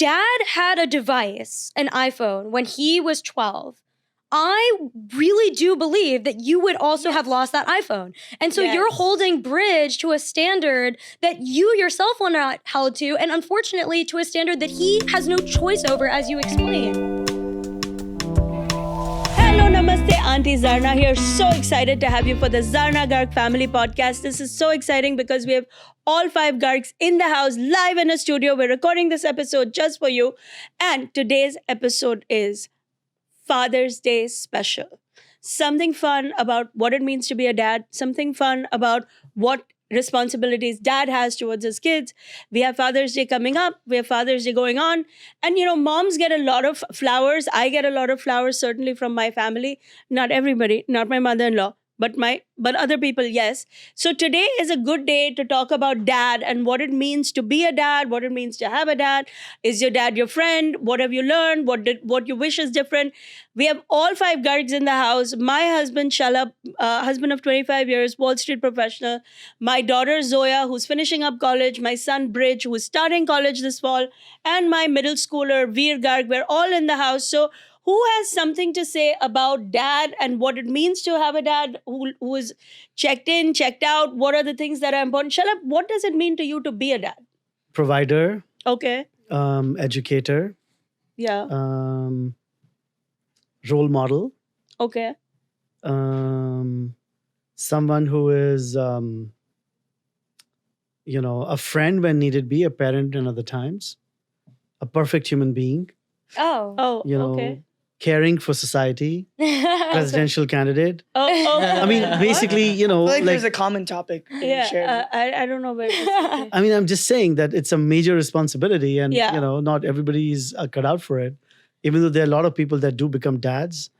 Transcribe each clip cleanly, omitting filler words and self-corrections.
dad had a device, an iPhone, when he was 12, I really do believe that you would also have lost that iPhone. And so you're holding Bridge to a standard that you yourself were not held to, and unfortunately to a standard that he has no choice over, as you explained. Hello, namaste, Auntie Zarna here. So excited to have you for the Zarna Garg family podcast. This is so exciting because we have all 5 Gargs in the house, live in a studio. We're recording this episode just for you. And today's episode is Father's Day special. Something fun about what it means to be a dad. Something fun about what responsibilities dad has towards his kids. We have Father's Day coming up. We have Father's Day going on. And, moms get a lot of flowers. I get a lot of flowers, certainly from my family. Not everybody, not my mother-in-law, but other people, yes. So today is a good day to talk about dad and what it means to be a dad, what it means to have a dad. Is your dad your friend? What have you learned? What you wish is different? We have all 5 Gargs in the house. My husband, Shalabh, husband of 25 years, Wall Street professional. My daughter, Zoya, who's finishing up college. My son, Bridge, who's starting college this fall. And my middle schooler, Veer Garg. We're all in the house. So who has something to say about dad and what it means to have a dad who is checked in, checked out? What are the things that are important? Shalabh, what does it mean to you to be a dad? Provider. Okay. Educator. Yeah. Role model. Okay. Someone who is, a friend when needed be, a parent in other times. A perfect human being. Oh. Okay. Caring for society, presidential candidate. Oh. I mean, basically, I feel like there's a common topic. Yeah, I don't know where it is. I mean, I'm just saying that it's a major responsibility and, Yeah. not everybody is cut out for it. Even though there are a lot of people that do become dads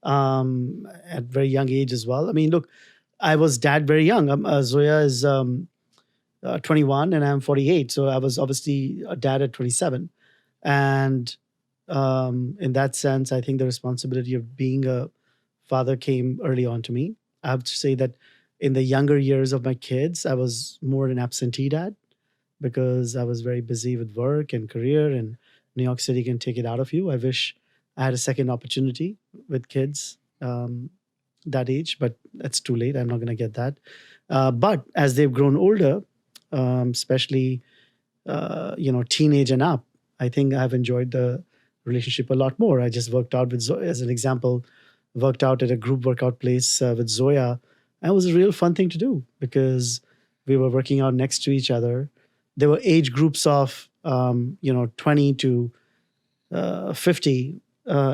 at very young age as well. I mean, look, I was dad very young. Zoya is 21 and I'm 48. So I was obviously a dad at 27. And in that sense, I think the responsibility of being a father came early on to me. I have to say that in the younger years of my kids, I was more an absentee dad because I was very busy with work and career, and New York City can take it out of you. I wish I had a second opportunity with kids that age, but that's too late. I'm not going to get that. But as they've grown older, especially, teenage and up, I think I've enjoyed the relationship a lot more. I just worked out with Zoya, as an example, worked out at a group workout place with Zoya. And it was a real fun thing to do because we were working out next to each other. There were age groups of, 20 to 50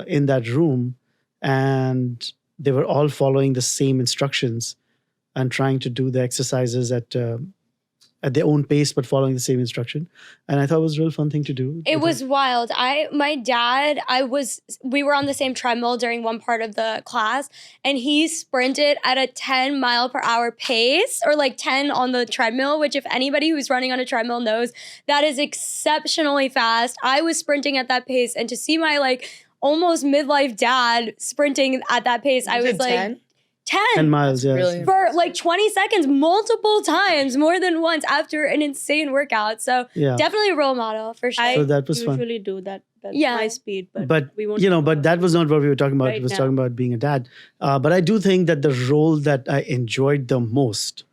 in that room. And they were all following the same instructions and trying to do the exercises at their own pace, but following the same instruction. And I thought it was a real fun thing to do. It was wild. We were on the same treadmill during one part of the class, and he sprinted at a 10 mile per hour pace, or like 10 on the treadmill, which if anybody who's running on a treadmill knows, that is exceptionally fast. I was sprinting at that pace, and to see my almost midlife dad sprinting at that pace, I was like, 10? 10 miles, yeah. Brilliant. For 20 seconds, multiple times, more than once after an insane workout. So Yeah. definitely a role model for sure. So that was fun. usually do that. That's Yeah. my speed, But we won't. but that was not what we were talking about. Right We was now. talking about being a dad. But I do think that the role that I enjoyed the most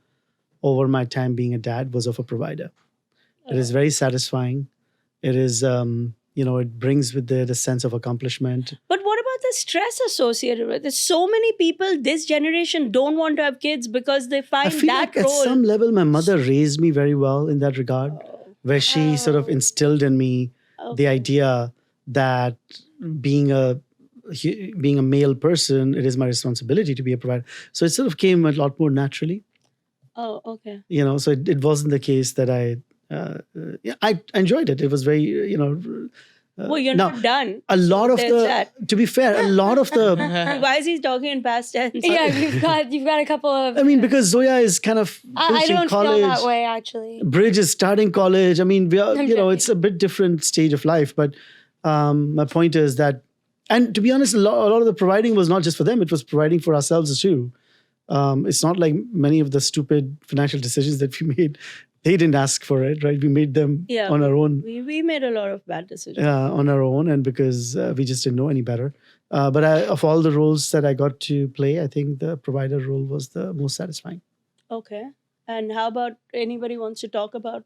over my time being a dad was of a provider. It is very satisfying. It is, it brings with it a sense of accomplishment. But what about the stress associated with it? So many people this generation don't want to have kids because they I find feel that like at role. some level, my mother raised me very well in that regard, where she sort of instilled in me the idea that being a male person, it is my responsibility to be a provider. So it sort of came a lot more naturally. Oh, okay. So it wasn't the case that I enjoyed it. It was very, Well, you're now, not done. a lot of There's that. to be fair, a lot of the, Why is he talking in past tense? Yeah, you've got a couple of. I mean, because Zoya is kind of I finishing don't college. feel that way actually. Bridge is starting college. I mean, we are, I'm joking. it's a bit different stage of life. But my point is that, and to be honest, a lot of the providing was not just for them. It was providing for ourselves too. It's not like many of the stupid financial decisions that we made They didn't ask for it, right? We made them Yeah. on our own. We made a lot of bad decisions. On our own, and because we just didn't know any better. But of all the roles that I got to play, I think the provider role was the most satisfying. Okay. And how about anybody wants to talk about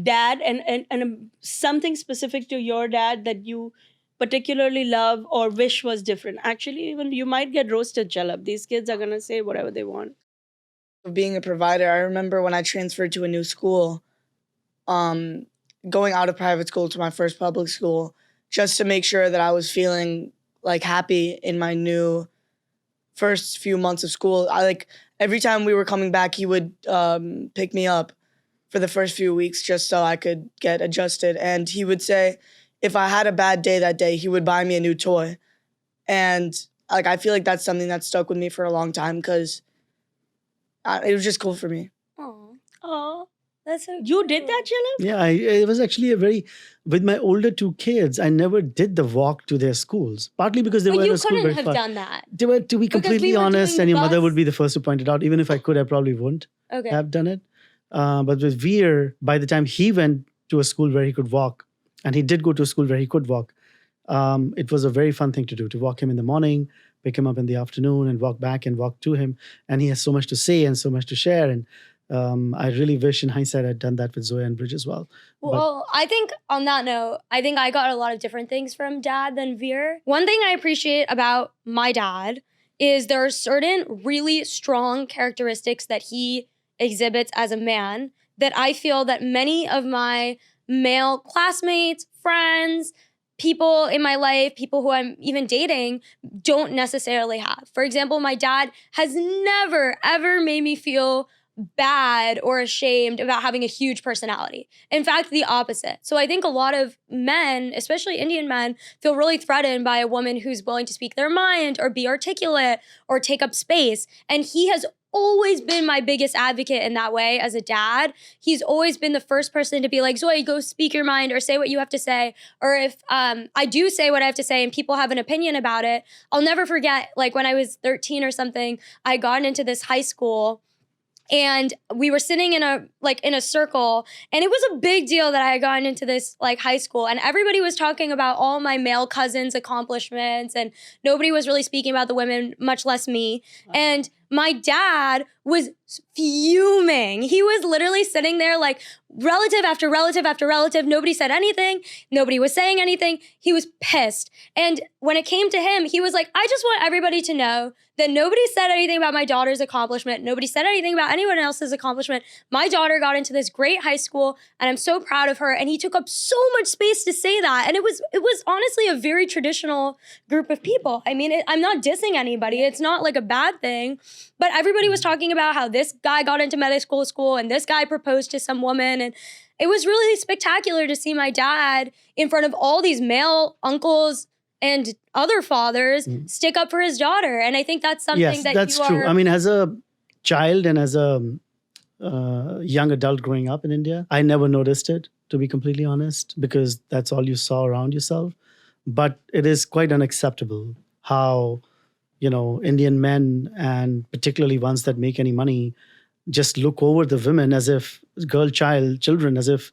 dad and something specific to your dad that you particularly love or wish was different? Actually, even you might get roasted, Shalabh. These kids are going to say whatever they want. Being a provider, I remember when I transferred to a new school, going out of private school to my first public school, just to make sure that I was feeling like happy in my new first few months of school. Every time we were coming back, he would pick me up for the first few weeks just so I could get adjusted. And he would say, if I had a bad day that day, he would buy me a new toy. And I feel like that's something that stuck with me for a long time because it was just cool for me. Oh, That's so you did that, Shalabh? Yeah, it was actually with my older two kids, I never did the walk to their schools, partly because they But were in you a school couldn't very have far. done that. They were, to be Because completely we were honest, doing and the your mother bus. would be the first to point it out. Even if I could, I probably wouldn't Okay. have done it. But with Veer, by the time he went to a school where he could walk, and he did go to a school where he could walk, it was a very fun thing to do, to walk him in the morning, pick him up in the afternoon, and walk back and walk to him. And he has so much to say and so much to share. And I really wish in hindsight I'd done that with Zoya and Bridge as well. Well, I think on that note, I think I got a lot of different things from dad than Veer. One thing I appreciate about my dad is there are certain really strong characteristics that he exhibits as a man that I feel that many of my male classmates, friends, people in my life, people who I'm even dating, don't necessarily have. For example, my dad has never, ever made me feel bad or ashamed about having a huge personality. In fact, the opposite. So I think a lot of men, especially Indian men, feel really threatened by a woman who's willing to speak their mind or be articulate or take up space. And he has always been my biggest advocate in that way as a dad. He's always been the first person to be like, Zoe, go speak your mind or say what you have to say. Or if I do say what I have to say and people have an opinion about it, I'll never forget, like when I was 13 or something, I got into this high school and we were sitting in a circle, and it was a big deal that I had gotten into this high school, and everybody was talking about all my male cousins' accomplishments, and nobody was really speaking about the women, much less me. Wow. And my dad was fuming. He was literally sitting there relative after relative after relative. Nobody said anything. Nobody was saying anything. He was pissed. And when it came to him, he was like, I just want everybody to know that nobody said anything about my daughter's accomplishment. Nobody said anything about anyone else's accomplishment. My daughter got into this great high school, and I'm so proud of her. And he took up so much space to say that. And it was honestly a very traditional group of people. I mean, I'm not dissing anybody. It's not like a bad thing. But everybody was talking about how this guy got into medical school and this guy proposed to some woman. And it was really spectacular to see my dad in front of all these male uncles and other fathers stick up for his daughter. And I think that's something that's true. I mean, as a child and as a young adult growing up in India, I never noticed it, to be completely honest, because that's all you saw around yourself. But it is quite unacceptable how, Indian men, and particularly ones that make any money, just look over the women as if children, as if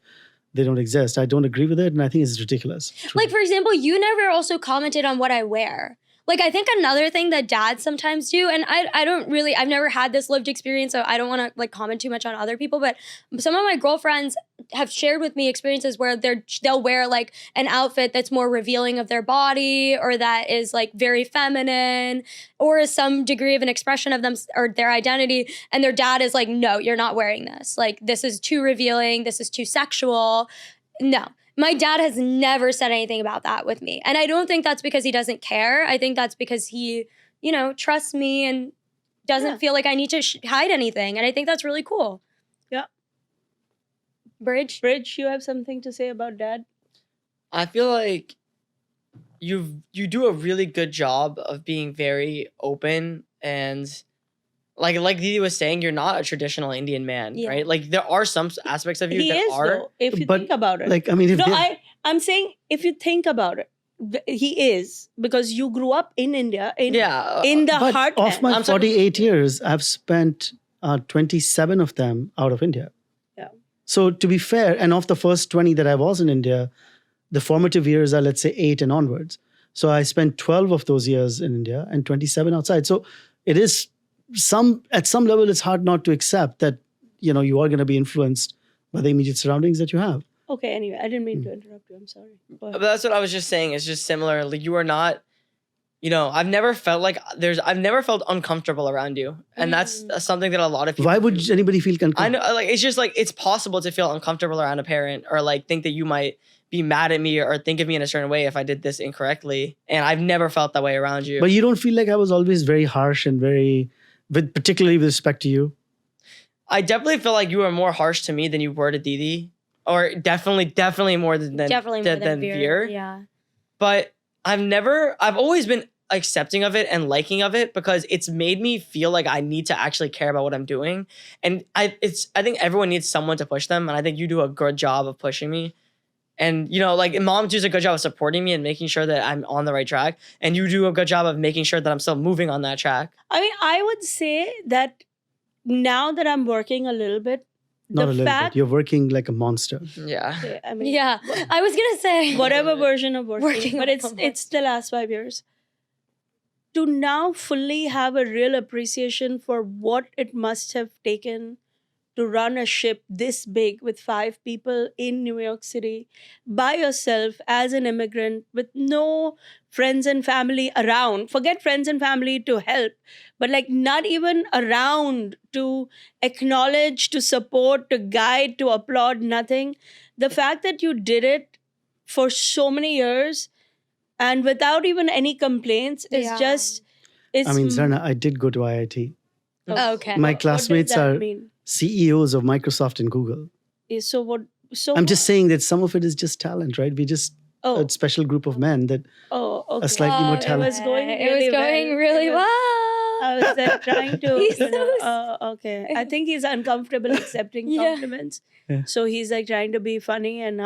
they don't exist. I don't agree with it, and I think it's ridiculous. Like, for example, you never also commented on what I wear. Like, I think another thing that dads sometimes do, and I've never had this lived experience, so I don't want to comment too much on other people, but some of my girlfriends have shared with me experiences where they'll wear an outfit that's more revealing of their body, or that is very feminine, or is some degree of an expression of them or their identity, and their dad is like, no, you're not wearing this. This is too revealing, this is too sexual. No. My dad has never said anything about that with me. And I don't think that's because he doesn't care. I think that's because he, trusts me and doesn't feel like I need to hide anything. And I think that's really cool. Yeah. Bridge, you have something to say about dad? I feel like you do a really good job of being very open, and like Didi was saying, you're not a traditional Indian man, right? There are some aspects of you that are. Though, if you think about it. I'm saying if you think about it, he is, because you grew up in India, in the heart of my 48 years, I've spent 27 of them out of India. Yeah. So to be fair, and of the first 20 that I was in India, the formative years are, let's say, 8 and onwards. So I spent 12 of those years in India and 27 outside. So it is at some level, it's hard not to accept that, you are going to be influenced by the immediate surroundings that you have. Okay, anyway, I didn't mean to interrupt you. I'm sorry. Go ahead. But that's what I was just saying. It's just similar. Like you are not, I've never felt uncomfortable around you. And that's something that a lot of people Why would anybody feel I uncomfortable? know, like, it's just like, it's possible to feel uncomfortable around a parent or like think that you might be mad at me or think of me in a certain way if I did this incorrectly. And I've never felt that way around you. But you don't feel like I was always very harsh and particularly with respect to you? I definitely feel like you were more harsh to me than you were to Didi. Or definitely more than Veer. Yeah. But I've always been accepting of it and liking of it because it's made me feel like I need to actually care about what I'm doing. And I think everyone needs someone to push them. And I think you do a good job of pushing me. And, like mom does a good job of supporting me and making sure that I'm on the right track. And you do a good job of making sure that I'm still moving on that track. I mean, I would say that now that I'm working a little bit, Not a little bit. You're working like a monster. Yeah. I mean, Yeah. I was going to say. whatever version of working, but on it's the last 5 years. To now fully have a real appreciation for what it must have taken to run a ship this big with 5 people in New York City by yourself as an immigrant with no friends and family around. Forget friends and family to help, but like not even around to acknowledge, to support, to guide, to applaud, nothing. The fact that you did it for so many years and without even any complaints is Yeah. just... It's, I mean, Zarna, I did go to IIT. Okay. My what classmates does that are mean? CEOs of Microsoft and Google. So what? So I'm just saying that some of it is just talent, right? We just Oh, a special group of men that okay. a slightly more It talent. was going It really was going well. really It was- well. I was like trying to, He's so okay. I think he's uncomfortable accepting Yeah. compliments. Yeah. So he's like trying to be funny and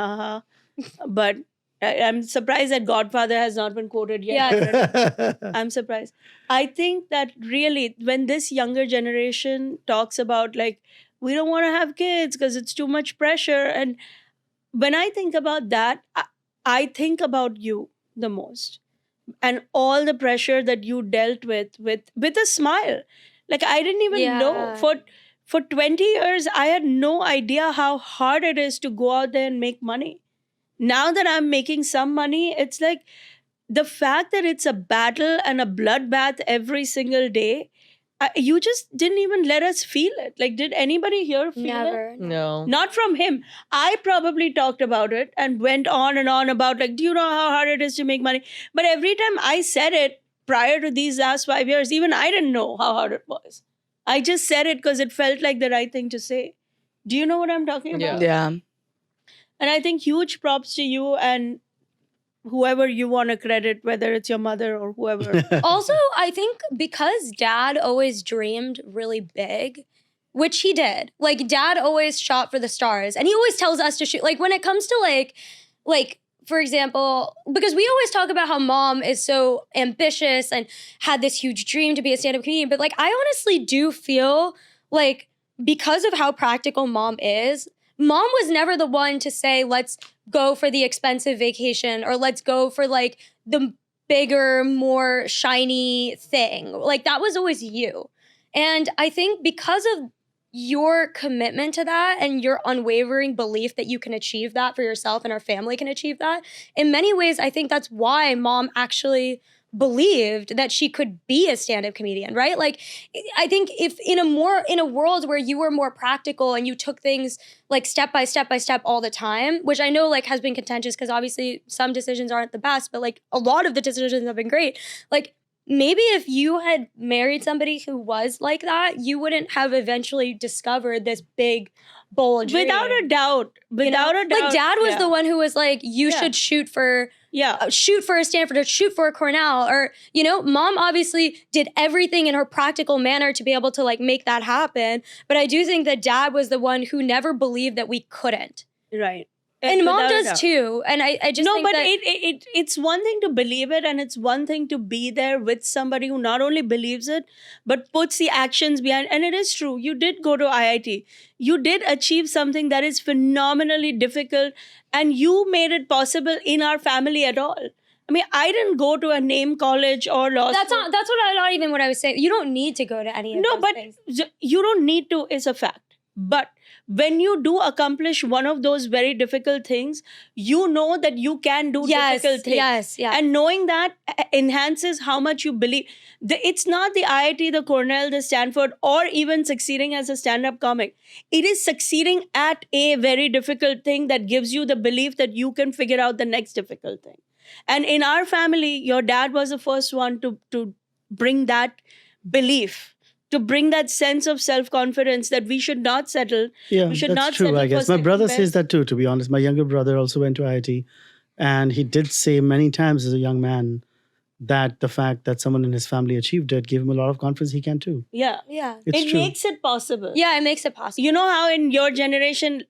but I'm surprised that Godfather has not been quoted yet. Yeah. I'm surprised. I think that really when this younger generation talks about like, we don't want to have kids because it's too much pressure. And when I think about that, I think about you the most and all the pressure that you dealt with a smile. Like I didn't even know Yeah. for 20 years, I had no idea how hard it is to go out there and make money. Now that I'm making some money, it's like the fact that it's a battle and a bloodbath every single day, you just didn't even let us feel it. Like, did anybody here feel it? Never. No. Not from him. I probably talked about it and went on and on about like, do you know how hard it is to make money? But every time I said it prior to these last 5 years, even I didn't know how hard it was. I just said it because it felt like the right thing to say. Do you know what I'm talking about? Yeah. Yeah. And I think huge props to you and whoever you want to credit, whether it's your mother or whoever. Also, I think because dad always dreamed really big, which he did. Like dad always shot for the stars and he always tells us to shoot. Like when it comes to like for example, because we always talk about how mom is so ambitious and had this huge dream to be a stand-up comedian, but like I honestly do feel like because of how practical mom is, mom was never the one to say, let's go for the expensive vacation or let's go for like the bigger, more shiny thing. Like that was always you. And I think because of your commitment to that and your unwavering belief that you can achieve that for yourself and our family can achieve that, in many ways, I think that's why mom actually believed that she could be a stand-up comedian, right? Like, I think if in a world where you were more practical and you took things like step by step by step all the time, which I know like has been contentious because obviously some decisions aren't the best, but like a lot of the decisions have been great. Like maybe if you had married somebody who was like that, you wouldn't have eventually discovered this big, bold dream. Without a doubt. Without a doubt. Like dad was yeah. the one who was like, you Yeah. should shoot for Yeah. shoot for a Stanford or shoot for a Cornell or, mom obviously did everything in her practical manner to be able to like make that happen. But I do think that dad was the one who never believed that we couldn't. Right. And mom Without a does doubt. too. And I just No, think but that it's one thing to believe it, and it's one thing to be there with somebody who not only believes it, but puts the actions behind. And it is true. You did go to IIT. You did achieve something that is phenomenally difficult, and you made it possible in our family at all. I mean, I didn't go to a name college or law that's school. not even what I was saying. You don't need to go to any of No, those but things. you don't need to, is a fact. But when you do accomplish one of those very difficult things, you know that you can do difficult things. Yes. And knowing that enhances how much you believe. It's not the IIT, the Cornell, the Stanford, or even succeeding as a stand-up comic. It is succeeding at a very difficult thing that gives you the belief that you can figure out the next difficult thing. And in our family, your dad was the first one to bring that belief, to bring that sense of self-confidence that we should not settle. Yeah, We should that's not true, settle I for guess. My second brother best. says that too, to be honest. My younger brother also went to IIT. And he did say many times as a young man that the fact that someone in his family achieved it gave him a lot of confidence he can too. Yeah. Yeah. It's It true. makes it possible. Yeah, it makes it possible. You know how in your generation,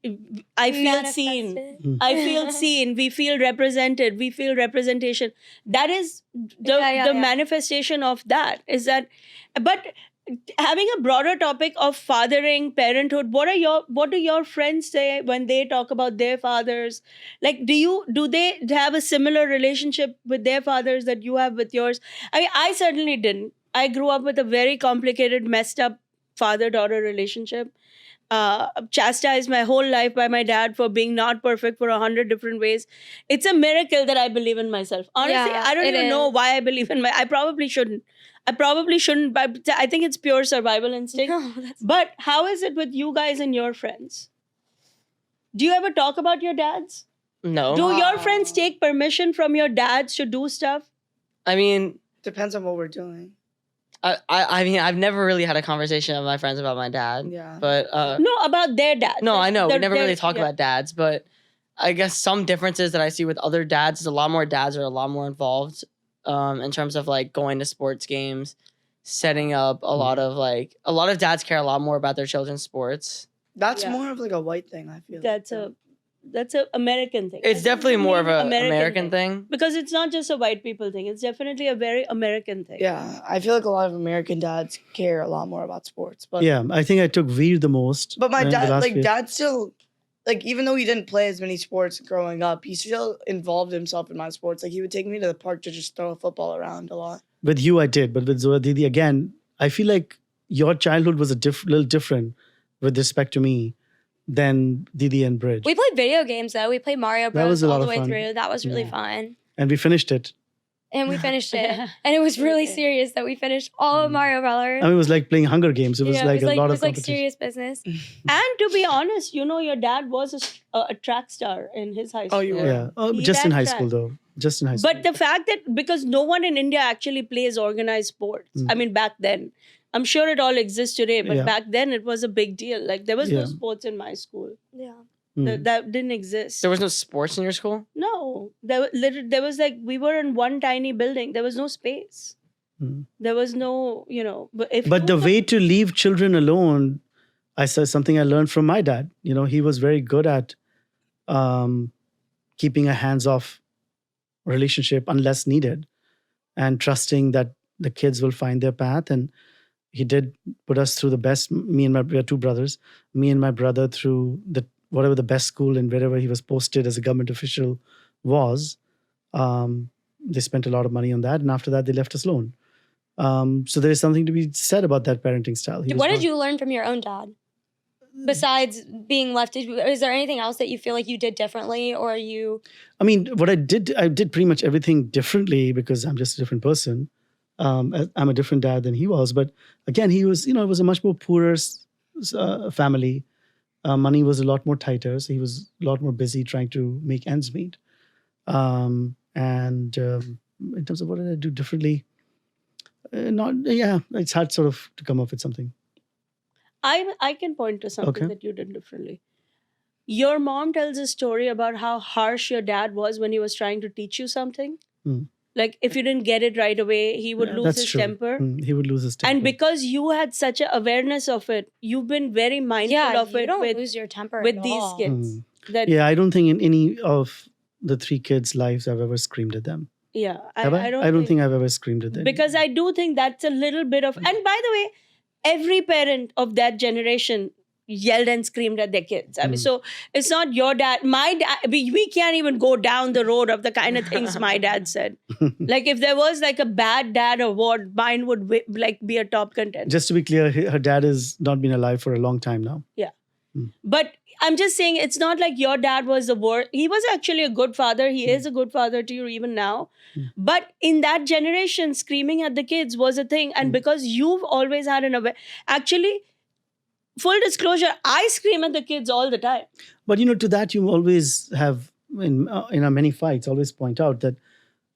I feel seen. Manifested. I feel seen. We feel represented. We feel representation. That is the Yeah. manifestation of that. Is that, but having a broader topic of fathering, parenthood. What do your friends say when they talk about their fathers? Like, do they have a similar relationship with their fathers that you have with yours? I mean, I certainly didn't. I grew up with a very complicated, messed up father-daughter relationship. Chastised my whole life by my dad for being not perfect for 100 different ways. It's a miracle that I believe in myself. Honestly, Yeah, I don't it even know is. why I believe in I probably shouldn't. But I think it's pure survival instinct. No, that's But how is it with you guys and your friends? Do you ever talk about your dads? No. Do your friends take permission from your dads to do stuff? I mean, Depends on what we're doing. I mean, I've never really had a conversation with my friends about my dad. Yeah. But No, about their dads. no, I know. We never Their- really talk yeah. about dads, but I guess some differences that I see with other dads is a lot more dads are a lot more involved in terms of like going to sports games, setting up a lot of dads care a lot more about their children's sports. That's Yeah. more of like a white thing, I feel. That's a American thing. It's definitely more of a American American thing. Because it's not just a white people thing. It's definitely a very American thing. Yeah, I feel like a lot of American dads care a lot more about sports. But Yeah, I think I took Veer the most. But my in the dad, last like few- dad, still, like even though he didn't play as many sports growing up, he still involved himself in my sports. Like he would take me to the park to just throw a football around a lot. With you, I did, but with Zoya Didi, again, I feel like your childhood was a little different with respect to me than Didi and Bridge. We played video games though. We played Mario Bros. was a lot all the of way fun. through. That was really Yeah. fun. And we finished it. And we finished it. And it was really Okay. serious that we finished all of Mario Brothers. I mean, it was like playing Hunger Games. It was Yeah, like a lot it of was like competition. serious business. And to be honest, your dad was a track star in his high school. Oh, you were? Yeah. Oh, He just in ran high track. school, though. Just in high school. But the fact that, because no one in India actually plays organized sports. I mean, back then. I'm sure it all exists today, but Yeah. back then it was a big deal. Like, there was no Yeah. sports in my school. Yeah. That didn't exist. There was no sports in your school? No. There was like, we were in one tiny building. There was no space. Mm. There was no, But the way to leave children alone, I said something I learned from my dad. He was very good at keeping a hands-off relationship unless needed, and trusting that the kids will find their path. And he did put us through the best. We have two brothers. Me and my brother through whatever the best school and wherever he was posted as a government official was. They spent a lot of money on that, and after that, they left us alone. So there is something to be said about that parenting style. What did you learn from your own dad? Besides being left, is there anything else that you feel like you did differently, or you? I mean, what I did pretty much everything differently because I'm just a different person. I'm a different dad than he was. But again, he was, it was a much more poorer family. Money was a lot more tighter. So he was a lot more busy trying to make ends meet. And in terms of what did I do differently? It's hard sort of to come up with something. I can point to something Okay. that you did differently. Your mom tells a story about how harsh your dad was when he was trying to teach you something. Mm. Like, if you didn't get it right away, he would Yeah, lose that's his true. temper. He would lose his temper. And because you had such an awareness of it, you've been very mindful Yeah, of you it don't with lose your temper with at these all. kids. That Yeah, I don't think in any of the 3 kids' lives I've ever screamed at them. yeah, Have I? I don't think I've ever screamed at them. because I do think that's a little bit of, and by the way, every parent of that generation yelled and screamed at their kids. I mean, so it's not your dad. My dad, we can't even go down the road of the kind of things my dad said. Like if there was like a bad dad award, mine would like be a top contender. Just to be clear, her dad has not been alive for a long time now. But I'm just saying, it's not like your dad was the worst. He was actually a good father. He is a good father to you even now. But in that generation, screaming at the kids was a thing. And because you've always had actually, full disclosure, I scream at the kids all the time. But to that you always have in our many fights always point out that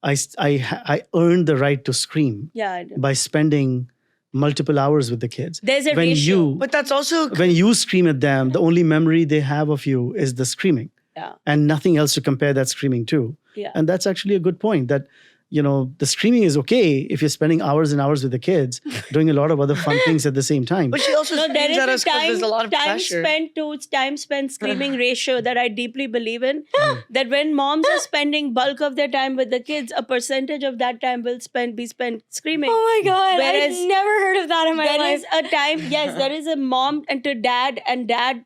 I earned the right to scream Yeah, I do. by spending multiple hours with the kids. There's a when ratio. But that's also when you scream at them, the only memory they have of you is the screaming. Yeah. And nothing else to compare that screaming to. Yeah. And that's actually a good point that, the screaming is okay if you're spending hours and hours with the kids, doing a lot of other fun things at the same time. But she also No, there screams is at a us because there's a lot of pressure. time spent screaming ratio that I deeply believe in. That when moms are spending bulk of their time with the kids, a percentage of that time will be spent screaming. Oh my God. Whereas I've never heard of that in my There life. is a time, yes, there is a mom and to dad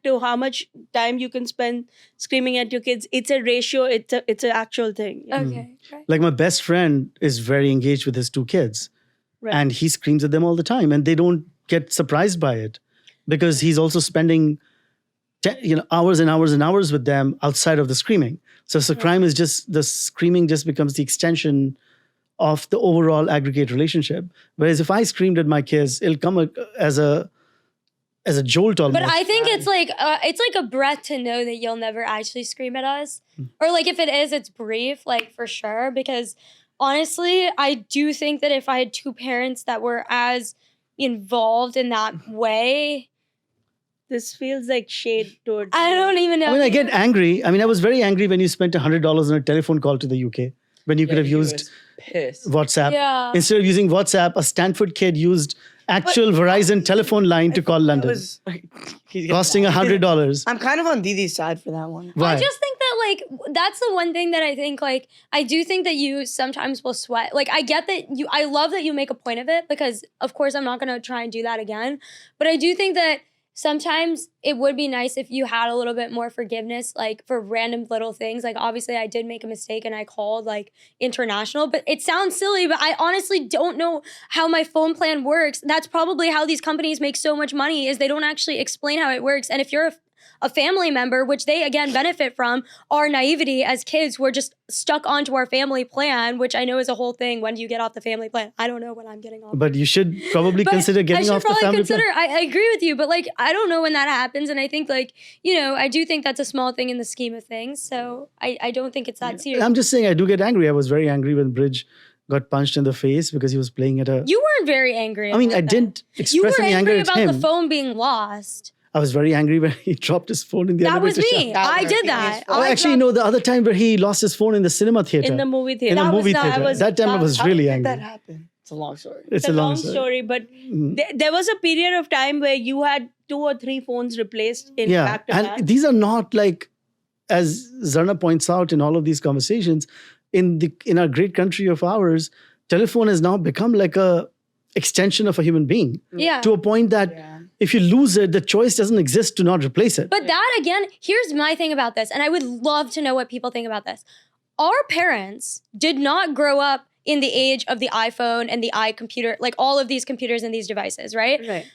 to how much time you can spend screaming at your kids. It's a ratio. It's an actual thing. Yeah. Okay. Right. Like my best friend is very engaged with his 2 kids. Right. And he screams at them all the time. And they don't get surprised by it because he's also spending hours and hours and hours with them outside of the screaming. So crime is just, the screaming just becomes the extension of the overall aggregate relationship. Whereas if I screamed at my kids, it'll come as a jolt almost. But I think it's like a breath to know that you'll never actually scream at us. Or like if it is, it's brief, like for sure. Because honestly, I do think that if I had 2 parents that were as involved in that way, This feels like shade towards I don't even know. I mean, I get angry. I mean, I was very angry when you spent $100 on a telephone call to the UK when you could have he used was pissed. WhatsApp. Yeah. Instead of using WhatsApp, a Stanford kid used actual Verizon telephone line to call London, He's getting costing mad. $100. I'm kind of on Didi's side for that one. Why? I just think that like that's the one thing that I think like I do think that you sometimes will sweat. Like I get that I love that you make a point of it because of course I'm not gonna try and do that again. But I do think that sometimes it would be nice if you had a little bit more forgiveness, like for random little things. Like obviously I did make a mistake and I called like international, but it sounds silly, but I honestly don't know how my phone plan works. That's probably how these companies make so much money is they don't actually explain how it works. And if you're a family member, which they again benefit from, our naivety as kids who are just stuck onto our family plan, which I know is a whole thing. When do you get off the family plan? I don't know when I'm getting off. But you should probably But consider I getting should off the probably family consider. plan. I agree with you, but like I don't know when that happens, and I think like I do think that's a small thing in the scheme of things. So I don't think it's that serious. I'm just saying I do get angry. I was very angry when Bridge got punched in the face because he was playing at a... You weren't very angry. I mean, about I that. didn't You were express any anger angry at about him. the phone being lost. I was very angry when he dropped his phone in the That elevator was shaft. me. That I was did me. that. Oh, actually, no, the other time where he lost his phone in the cinema theater. in the movie theater. In the That was movie not- theater. That time I was How really did angry. that happen? It's a long story. It's It's a long story, but there was a period of time where you had 2 or 3 phones replaced in Yeah, back to back. and these are not like, as Zarna points out in all of these conversations, in our great country of ours, telephone has now become like a extension of a human being Yeah. to a point that if you lose it, the choice doesn't exist to not replace it. But that again, here's my thing about this, and I would love to know what people think about this. Our parents did not grow up in the age of the iPhone and the iComputer, like all of these computers and these devices, right? Right.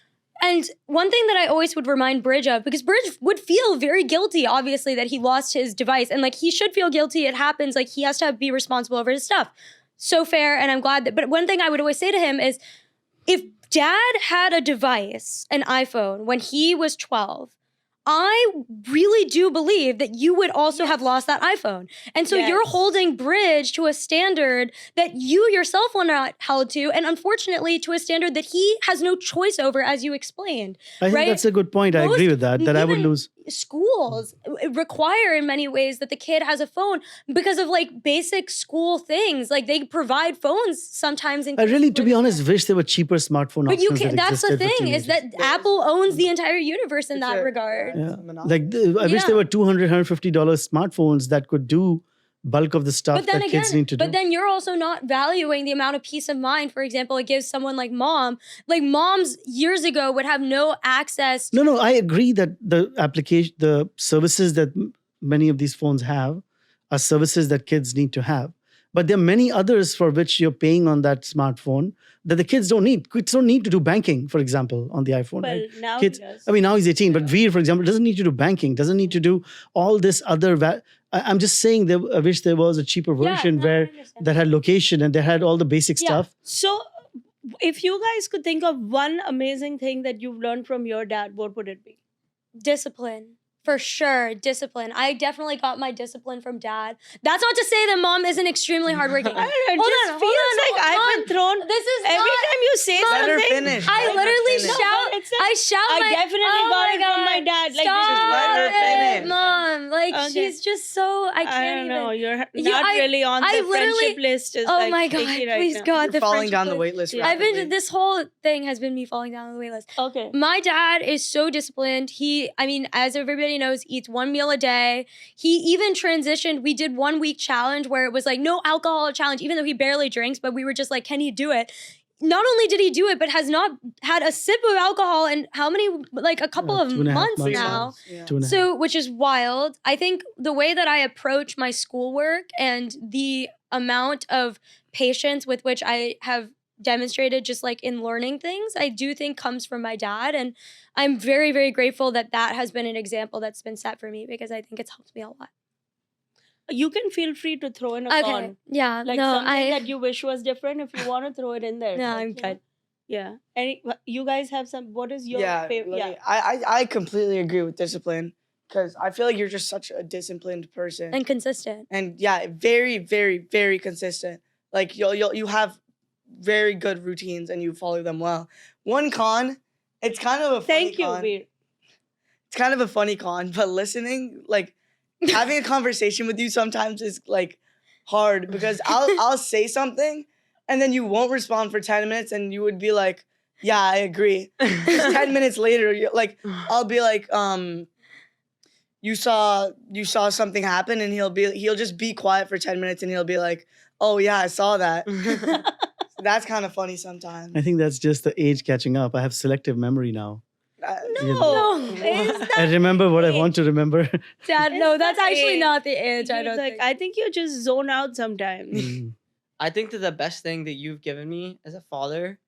And one thing that I always would remind Bridge of, because Bridge would feel very guilty, obviously, that he lost his device. And like he should feel guilty. It happens. Like he has to be responsible over his stuff. So fair. And I'm glad that, but one thing I would always say to him is if dad had a device, an iPhone, when he was 12, I really do believe that you would also have lost that iPhone. And so you're Yes. holding Bridge to a standard that you yourself were not held to, and unfortunately to a standard that he has no choice over, as you explained. I think right? that's a good point. I agree with that I would Even- lose. schools require in many ways that the kid has a phone because of like basic school things. Like they provide phones sometimes. I really, to be honest, wish there were cheaper smartphone but you options can. that That's the existed for thing is teenagers. that Apple owns the entire universe in It's that a- regard. Yeah. Monopoly. Like I wish there were $200, $150 smartphones that could do bulk of the stuff But then that again, kids need to do. but then you're also not valuing the amount of peace of mind. For example, it gives someone like mom. Like moms years ago would have no access. No, I agree that the services that many of these phones have are services that kids need to have. But there are many others for which you're paying on that smartphone that the kids don't need. Kids don't need to do banking, for example, on the iPhone. Well, Right? now Kids, he does. I mean, now he's 18, but Veer, for example, doesn't need to do banking, doesn't need to do all this other. I'm just saying that I wish there was a cheaper version no, I where understand. that had location and that had all the basic Yeah. stuff. So, if you guys could think of one amazing thing that you've learned from your dad, what would it be? Discipline. For sure, discipline. I definitely got my discipline from dad. That's not to say that mom isn't extremely hardworking. I don't know, it Hold just on, feels hold on, like I've Mom, been thrown. This is Every not, time you say Let her something, finish. I Let her literally finish. shout. No, it's not- I shout. I my, definitely oh got my it from my God. dad. Like, Stop just let her it, finish. mom. Like Okay. she's just so. I can't I don't know. even. You're You- not I- really on I the literally- friendship list. Is Oh like my God! picky right Please now. God, You're the falling friendship down the list. wait list. Yeah. I've rapidly. been. This whole thing has been me falling down the wait list. Okay. My dad is so disciplined. He, I mean, as everybody knows, eats one meal a day. He even transitioned. We did 1 week challenge where it was like no alcohol challenge, even though he barely drinks, but we were just like, can he do it? Not only did he do it, but has not had a sip of alcohol in how many, like a couple of 2.5 months months now. Yeah. 2.5. So, which is wild. I think the way that I approach my schoolwork and the amount of patience with which I have demonstrated just like in learning things, I do think comes from my dad. And I'm very, very grateful that that has been an example that's been set for me because I think it's helped me a lot. You can feel free to throw in a Okay. con. Yeah. Like no, something that you wish was different. If you want to throw it in there. No, Like, I'm you know. good. Yeah. You guys have some. What is your Yeah, favorite? like, Yeah. I completely agree with discipline because I feel like you're just such a disciplined person. And consistent. And yeah, very, very, very consistent. Like you have very good routines and you follow them well. One con, it's kind of a funny Thank you, con. Veer. It's kind of a funny con, but listening, like having a conversation with you sometimes is like hard because I'll say something and then you won't respond for 10 minutes and you would be like, yeah, I agree. 10 minutes later, you're like I'll be like, you saw something happen and he'll just be quiet for 10 minutes and he'll be like, oh yeah, I saw that. That's kind of funny sometimes. I think that's just the age catching up. I have selective memory now. No. You know. No, is that I remember what I age? want to remember. Dad, It's no, that's not actually age. not the age. I don't like, think. I think you just zone out sometimes. Mm. I think that the best thing that you've given me as a father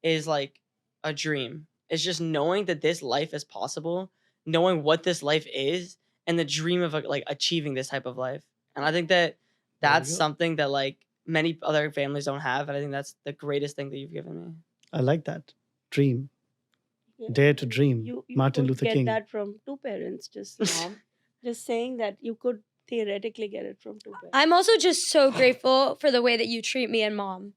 is like a dream. It's just knowing that this life is possible, knowing what this life is, and the dream of like achieving this type of life. And I think that that's go. something that like many other families don't have. And I think that's the greatest thing that you've given me. I like that. Dream. Yeah. Dare to dream. You Martin could Luther get King. that from two parents. Just just saying that you could theoretically get it from two parents. I'm also just so grateful for the way that you treat me and mom.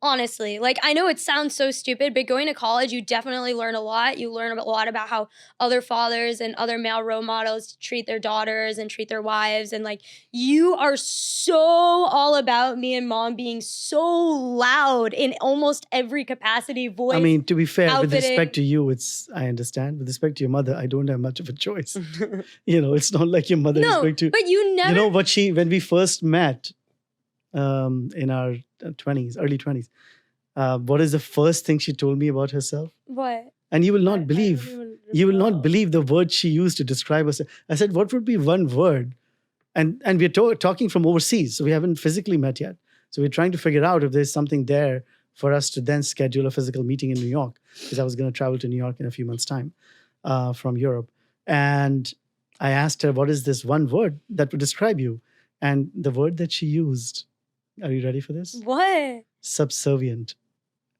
Honestly, like I know it sounds so stupid, but going to college, you definitely learn a lot. You learn a lot about how other fathers and other male role models treat their daughters and treat their wives. And like you are so all about me and mom being so loud in almost every capacity, voice. I mean, to be fair, with outfitting. respect to you, I understand. With respect to your mother, I don't have much of a choice. It's not like your mother is no, going to. but you never. You know what when we first met in our 20s, early 20s, what is the first thing she told me about herself? What? And you will I not don't believe. even You will not recall. believe the word she used to describe herself. I said, what would be one word? And we're talking from overseas, so we haven't physically met yet. So we're trying to figure out if there's something there for us to then schedule a physical meeting in New York, because I was going to travel to New York in a few months' time from Europe. And I asked her, what is this one word that would describe you? And the word that she used, are you ready for this? What? Subservient.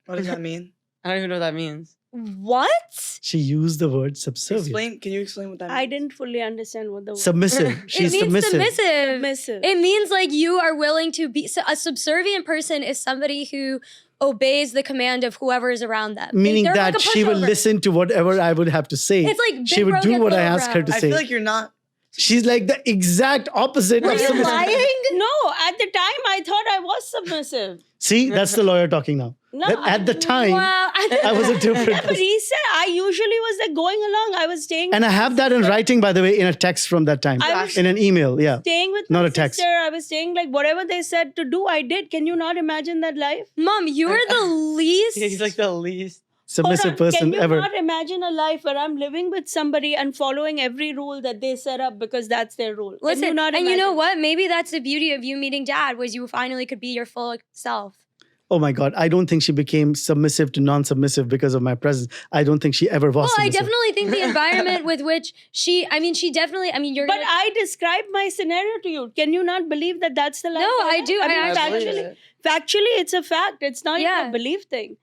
What does that mean? I don't even know what that means. What? She used the word subservient. Can you explain what that means? I didn't fully understand what the word Submissive. She's it means submissive. submissive. It means like you are willing to be. So a subservient person is somebody who obeys the command of whoever is around them. Meaning They're that like a she will pushover. listen to whatever I would have to say. It's like she big would bro do gets what I little ask her bro. to I say. feel like you're not. She's like the exact opposite Were of you submissive. lying? No, at the time I thought I was submissive. See, that's the lawyer talking now. No, That at the time, Wow. I was a different Yeah, but person. he said I usually was like going along. I was staying. And I have that in writing, by the way, in a text from that time. I was In an email, yeah. staying with Not my a text. sister. I was saying like whatever they said to do, I did. Can you not imagine that life? Mom, you are the least. He's like the least. Submissive Hold on, person can you ever. not imagine a life where I'm living with somebody and following every rule that they set up because that's their rule? Can Listen, you not and you know imagine? what? Maybe that's the beauty of you meeting Dad was you finally could be your full self. Oh my God, I don't think she became submissive to non-submissive because of my presence. I don't think she ever was Well, I submissive. definitely think the environment with which she definitely, you're But gonna, I described my scenario to you. Can you not believe that that's the life? No, I had? do. I mean, actually- factually, it's a fact. It's not even Yeah. a belief thing.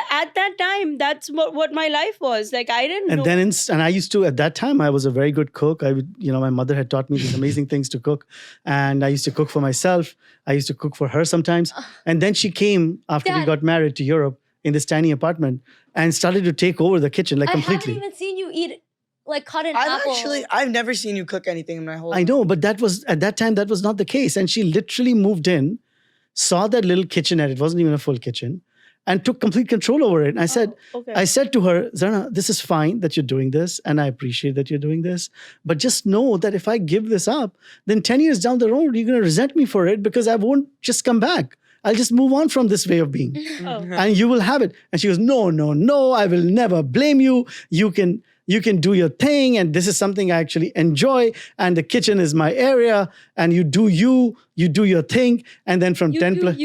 At that time, that's what my life was. Like I didn't And know. then, and I used to, at that time, I was a very good cook. I would, my mother had taught me these amazing things to cook. And I used to cook for myself. I used to cook for her sometimes. And then she came after we Dad. got married to Europe in this tiny apartment and started to take over the kitchen like I completely. haven't even seen you eat, like cut an apple. I've never seen you cook anything in my whole I life. know, but that was, at that time, that was not the case. And she literally moved in, saw that little kitchenette. It wasn't even a full kitchen. And took complete control over it. And I said, okay. I said to her, Zarna, this is fine that you're doing this, and I appreciate that you're doing this. But just know that if I give this up, then 10 years down the road, you're going to resent me for it because I won't just come back. I'll just move on from this way of being. Oh. And you will have it. And she goes, no, no, no, I will never blame you. You can do your thing. And this is something I actually enjoy. And the kitchen is my area. And you do your thing. And then from 10 plus,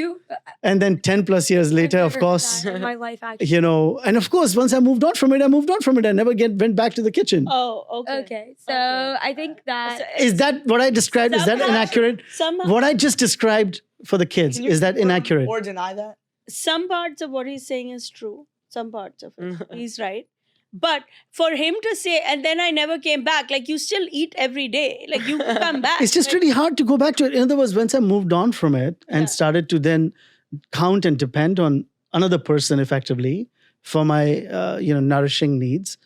and then 10 plus years later, I've of never heard course, that in my life, actually. and of course, once I moved on from it, I moved on from it. I never went back to the kitchen. Oh, okay. Okay, so Okay. I think that Is that what I described? Is that Somehow- inaccurate? Somehow, What I just described for the kids, Can you is that confirm inaccurate? or deny that? some parts of what he's saying is true. Some parts of it. He's right. But for him to say, and then I never came back, like you still eat every day. Like you come back. It's just Like, really hard to go back to it. In other words, once I moved on from it and Yeah. started to then count and depend on another person effectively for my, nourishing needs,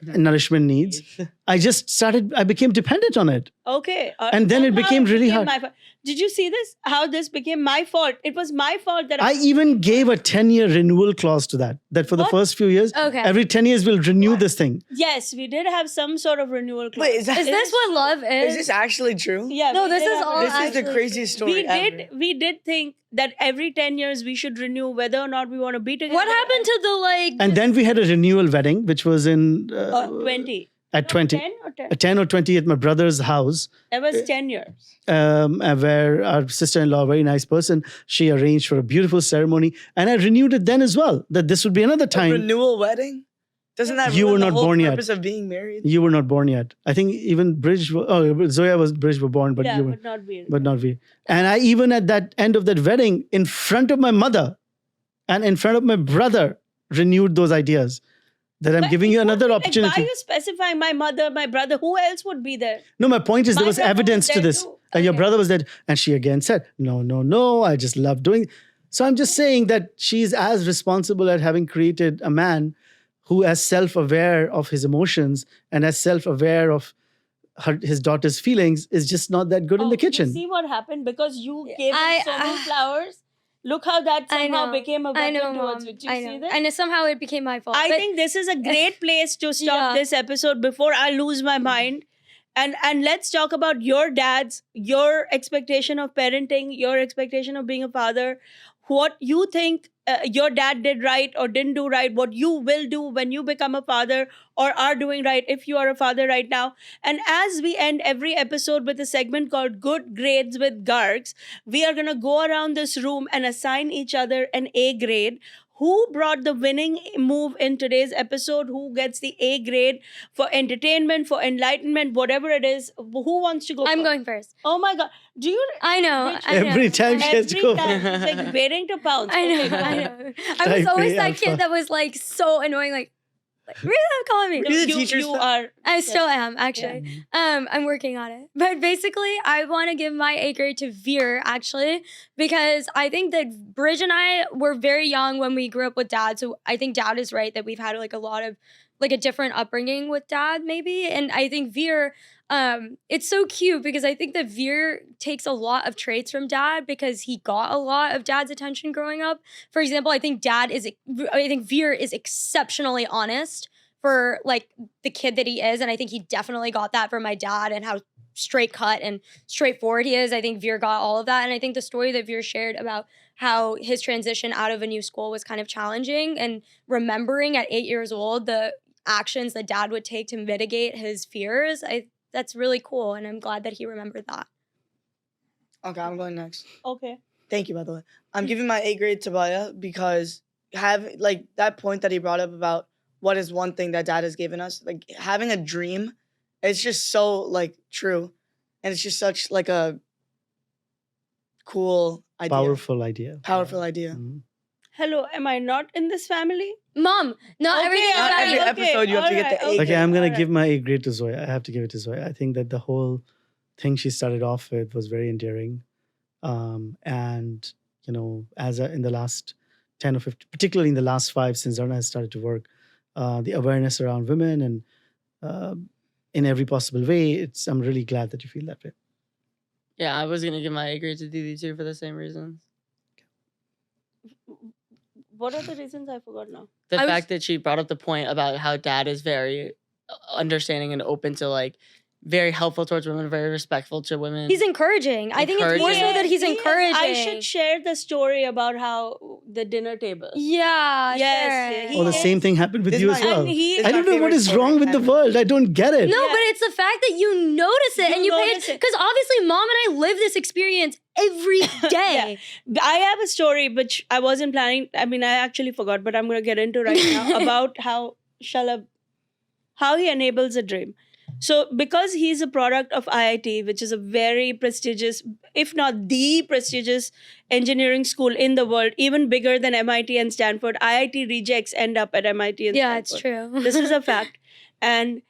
nourishment needs, I became dependent on it. Okay. And then it somehow became really hard. my fault. Did you see this? How this became my fault? It was my fault that I even gave a 10-year renewal clause to that for the What? first few years. Okay. Every 10 years, we'll renew this thing. Yes, we did have some sort of renewal clause. Wait, is this what love is? is this actually true? Yeah. No, we this did is have a all This renewal is the actually craziest story we ever. did think that every 10 years we should renew whether or not we want to be together. What happened to the like? And then we had a renewal wedding, which was in 20? at 20. 10 or 10? 10 or 20 at my brother's house, That was 10 years. where our sister-in-law, a very nice person, she arranged for a beautiful ceremony. And I renewed it then as well, that this would be another A time. renewal wedding? Doesn't that You ruin were the not whole born yet. purpose of being married? You were not born yet. I think even Bridge were born, but yeah, you were, but not weird. but not we. And I even at that end of that wedding, in front of my mother and in front of my brother, renewed those ideas. That I'm But giving you it would another be like, opportunity. why are you specifying my mother, my brother? Who else would be there? No, my point is there My was brother was evidence to there this. too. And your Okay. brother was there. And she again said, no, no, no, I just love doing. So I'm just saying that she's as responsible at having created a man who is self-aware of his emotions and as self-aware of his daughter's feelings is just not that good in Oh, the kitchen. You see what happened? Because you gave him I- so many flowers. Look how that I somehow know. became a I weapon know, towards Mom. you. Did you I see know. that? And somehow it became my fault. I But- think this is a great place to stop Yeah. this episode before I lose my mind. And let's talk about your dad's, your expectation of parenting, your expectation of being a father, what you think your dad did right or didn't do right, what you will do when you become a father or are doing right if you are a father right now. And as we end every episode with a segment called Good Grades with Gargs, we are going to go around this room and assign each other an A grade. who brought the winning move in today's episode? Who gets the A grade for entertainment, for enlightenment, whatever it is? Who wants to go I'm first? going first. Oh my God. Do you? I know. Rich- I know. Every time she has to Every go. time she's like waiting to pounce. I know. Okay, go I ahead. know. I was Type always A that alpha. kid that was like so annoying. Like really, calling me. Were you the teacher You stuff? are. I still am actually. I'm working on it. But basically, I want to give my A grade to Veer actually because I think that Bridge and I were very young when we grew up with dad. So I think dad is right that we've had like a lot of like a different upbringing with dad maybe. And I think Veer it's so cute because I think that Veer takes a lot of traits from dad because he got a lot of dad's attention growing up. For example, I think Veer is exceptionally honest for like the kid that he is. And I think he definitely got that from my dad and how straight cut and straightforward he is. I think Veer got all of that. And I think the story that Veer shared about how his transition out of a new school was kind of challenging and remembering at 8 years old the actions that dad would take to mitigate his fears, that's really cool. And I'm glad that he remembered that. Okay, I'm going next. Okay. Thank you, by the way. I'm giving my A grade to Baya because like that point that he brought up about what is one thing that dad has given us, like having a dream, it's just so like true, and it's just such like a cool idea, Powerful idea. powerful idea. Mhm. Hello, am I not in this family? Mom, not Okay, everything Not about every you. episode you have to get the A alright, Okay, I'm gonna alright. give my A grade to Zoya. I have to give it to Zoya. I think that the whole thing she started off with was very endearing, and you know, in the last 10 or 15, particularly in the last 5 since Zarna has started to work, the awareness around women and in every possible way, I'm really glad that you feel that way. Yeah, I was gonna give my A grade to Didi too for the same reasons. What are the reasons? I forgot now. The I was- fact that she brought up the point about how dad is very understanding and open to like very helpful towards women, very respectful to women. He's encouraging. I think it's more so that he's He is. encouraging. I should share the story about how the dinner table. Yeah, Yes, sure. he Oh, the is- same thing happened with This you is as my- well. And he, It's I my don't know what favorite is story wrong with the ever. world. I don't get it. No, Yeah. but it's the fact that you notice it You and you pay notice it. it. Because obviously, mom and I live this experience every day. I have a story which I wasn't planning. I mean, I actually forgot, but I'm going to get into right now about how Shalabh, how he enables a dream. So, because he's a product of IIT, which is a very prestigious, if not the prestigious engineering school in the world, even bigger than MIT and Stanford, IIT rejects end up at MIT and Yeah, Stanford. it's true. This is a fact. And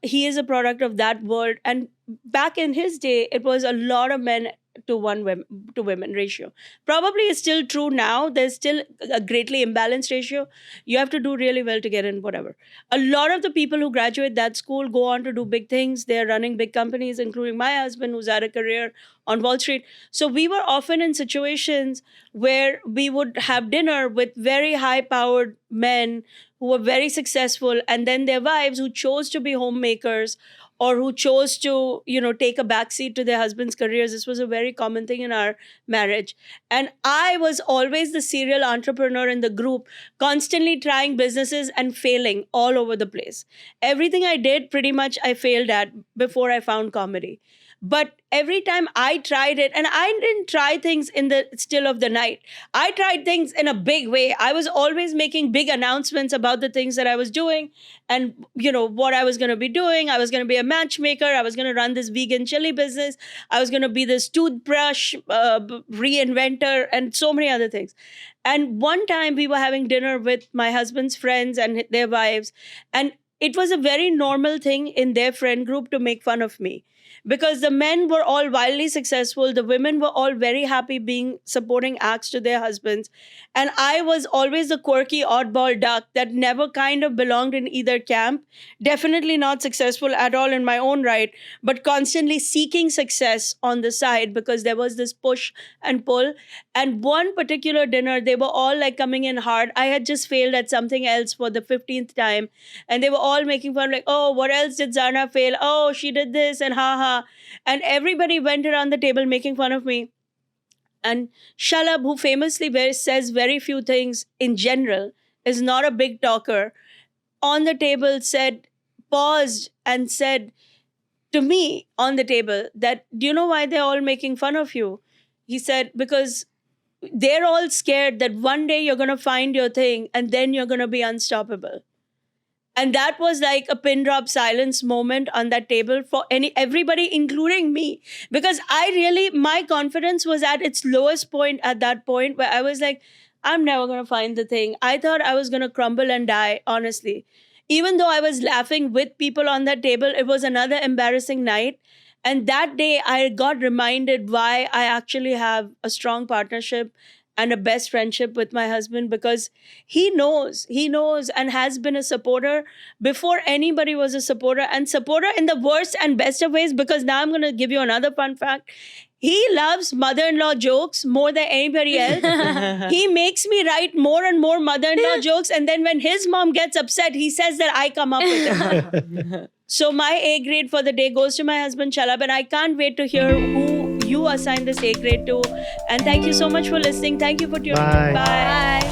he is a product of that world. And back in his day, it was a lot of men to women ratio. Probably is still true now. There's still a greatly imbalanced ratio. You have to do really well to get in, whatever. A lot of the people who graduate that school go on to do big things. They're running big companies, including my husband, who's had a career on Wall Street. So we were often in situations where we would have dinner with very high-powered men who were very successful, and then their wives who chose to be homemakers or who chose to, take a backseat to their husband's careers. This was a very common thing in our marriage. And I was always the serial entrepreneur in the group, constantly trying businesses and failing all over the place. Everything I did, pretty much I failed at before I found comedy. But every time I tried it, and I didn't try things in the still of the night. I tried things in a big way. I was always making big announcements about the things that I was doing and, what I was going to be doing. I was going to be a matchmaker. I was going to run this vegan chili business. I was going to be this toothbrush reinventor and so many other things. And one time we were having dinner with my husband's friends and their wives. And it was a very normal thing in their friend group to make fun of me. Because the men were all wildly successful. The women were all very happy being supporting acts to their husbands. And I was always the quirky oddball duck that never kind of belonged in either camp. Definitely not successful at all in my own right, but constantly seeking success on the side because there was this push and pull. And one particular dinner, they were all like coming in hard. I had just failed at something else for the 15th time. And they were all making fun like, oh, what else did Zarna fail? Oh, she did this and ha ha. And everybody went around the table making fun of me. And Shalabh, who famously says very few things in general, is not a big talker, on the table paused and said to me on the table that, do you know why they're all making fun of you? He said, because they're all scared that one day you're going to find your thing and then you're going to be unstoppable. And that was like a pin drop silence moment on that table for everybody, including me. Because my confidence was at its lowest point at that point, where I was like, I'm never going to find the thing. I thought I was going to crumble and die, honestly. Even though I was laughing with people on that table, it was another embarrassing night. And that day, I got reminded why I actually have a strong partnership and a best friendship with my husband, because he knows and has been a supporter before anybody was a supporter, and supporter in the worst and best of ways. Because now I'm going to give you another fun fact. He loves mother-in-law jokes more than anybody else. He makes me write more and more mother-in-law jokes. And then when his mom gets upset, he says that I come up with it. So my A grade for the day goes to my husband, Shalabh. And I can't wait to hear who you assign this A grade to. And thank you so much for listening. Thank you for tuning in. Bye. Bye.